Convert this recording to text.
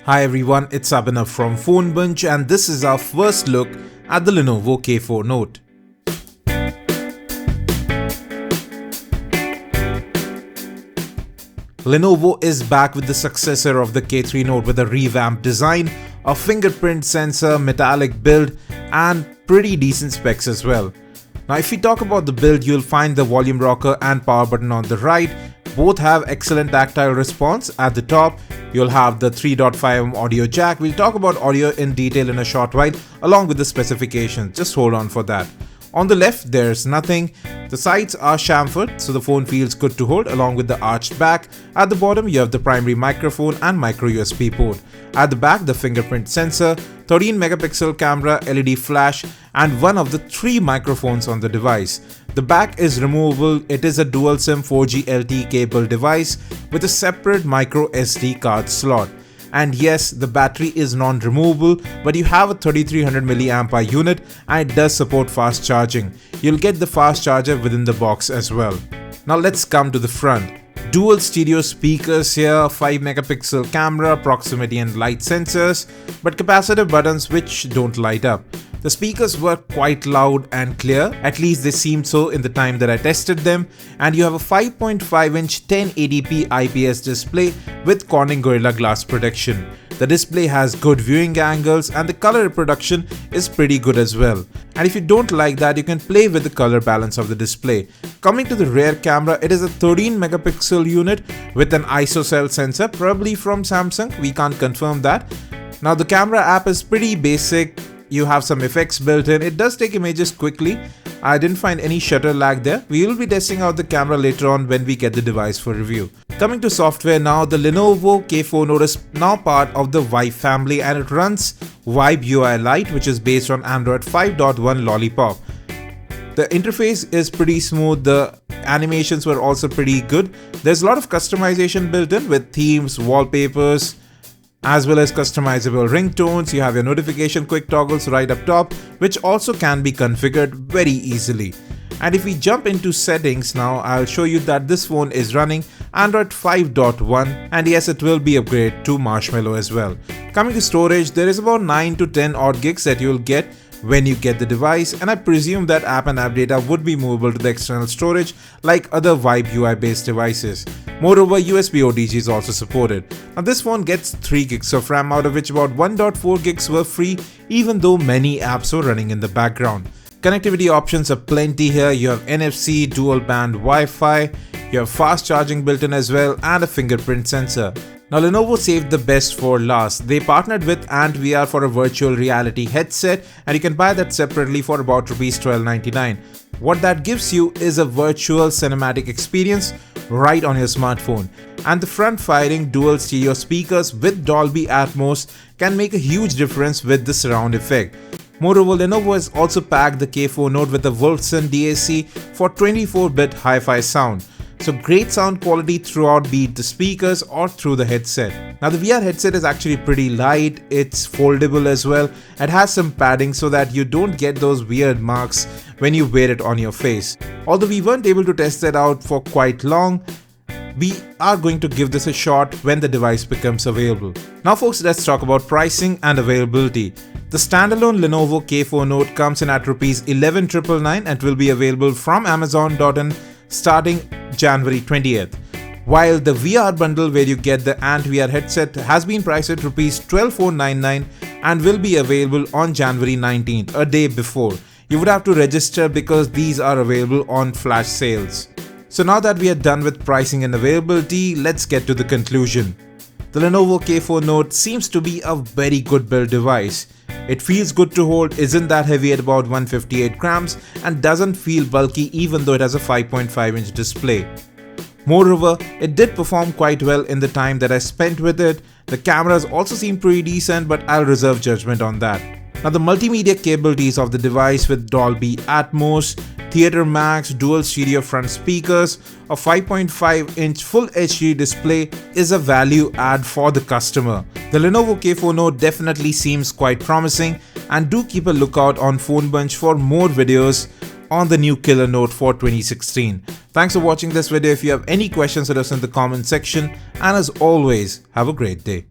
Hi everyone, it's Abhinav from PhoneBunch and this is our first look at the Lenovo K4 Note. Lenovo is back with the successor of the K3 Note with a revamped design, a fingerprint sensor, metallic build and pretty decent specs as well. Now if we talk about the build, you'll find the volume rocker and power button on the right. Both have excellent tactile response. At the top, you'll have the 3.5mm audio jack. We'll talk about audio in detail in a short while along with the specifications. Just hold on for that. On the left, there's nothing. The sides are chamfered, so the phone feels good to hold along with the arched back. At the bottom, you have the primary microphone and micro USB port. At the back, the fingerprint sensor, 13 megapixel camera, LED flash, and one of the 3 microphones on the device. The back is removable. It is a dual SIM 4G LTE cable device with a separate micro SD card slot. And yes, the battery is non-removable, but you have a 3300 mAh unit and it does support fast charging. You'll get the fast charger within the box as well. Now let's come to the front. Dual stereo speakers here, 5 megapixel camera, proximity and light sensors, but capacitive buttons which don't light up. The speakers were quite loud and clear, at least they seemed so in the time that I tested them, and you have a 5.5-inch 1080p IPS display with Corning Gorilla Glass protection. The display has good viewing angles and the color reproduction is pretty good as well. And if you don't like that, you can play with the color balance of the display. Coming to the rear camera, it is a 13 megapixel unit with an ISO sensor, probably from Samsung, we can't confirm that. Now the camera app is pretty basic. You have some effects built in. It does take images quickly. I didn't find any shutter lag there. We will be testing out the camera later on when we get the device for review. Coming to software now, the Lenovo K4 Note is now part of the Vibe family and it runs Vibe UI Lite, which is based on Android 5.1 Lollipop. The interface is pretty smooth. The animations were also pretty good. There's a lot of customization built in with themes, wallpapers, as well as customizable ringtones. You have your notification quick toggles right up top, which also can be configured very easily. And if we jump into settings now, I'll show you that this phone is running Android 5.1 and yes, it will be upgraded to Marshmallow as well. Coming to storage, there is about 9 to 10 odd gigs that you'll get when you get the device, and I presume that app and app data would be movable to the external storage like other Vibe UI based devices. Moreover, USB OTG is also supported. Now this phone gets 3 gigs of RAM, out of which about 1.4 gigs were free, even though many apps were running in the background. Connectivity options are plenty here. You have NFC, dual band Wi-Fi, you have fast charging built in as well, and a fingerprint sensor. Now Lenovo saved the best for last. They partnered with Ant VR for a virtual reality headset and you can buy that separately for about Rs 12.99. What that gives you is a virtual cinematic experience right on your smartphone. And the front-firing dual stereo speakers with Dolby Atmos can make a huge difference with the surround effect. Moreover, Lenovo has also packed the K4 Note with a Wolfson DAC for 24-bit hi-fi sound. So great sound quality throughout, be it the speakers or through the headset. Now the VR headset is actually pretty light, it's foldable as well, it has some padding so that you don't get those weird marks when you wear it on your face. Although we weren't able to test that out for quite long, we are going to give this a shot when the device becomes available. Now folks, let's talk about pricing and availability. The standalone Lenovo K4 Note comes in at Rs 11,999 and will be available from Amazon.in starting January 20th. While the VR bundle where you get the Ant VR headset has been priced at Rs 12,499 and will be available on January 19th, a day before. You would have to register because these are available on flash sales. So now that we are done with pricing and availability, let's get to the conclusion. The Lenovo K4 Note seems to be a very good build device. It feels good to hold, isn't that heavy at about 158 grams and doesn't feel bulky even though it has a 5.5-inch display. Moreover, it did perform quite well in the time that I spent with it. The cameras also seem pretty decent, but I'll reserve judgment on that. Now the multimedia capabilities of the device with Dolby Atmos, Theater Max, dual stereo front speakers, a 5.5-inch Full HD display is a value add for the customer. The Lenovo K4 Note definitely seems quite promising, and do keep a lookout on PhoneBunch for more videos on the new killer Note for 2016. Thanks for watching this video. If you have any questions, let us know in the comment section, and as always, have a great day.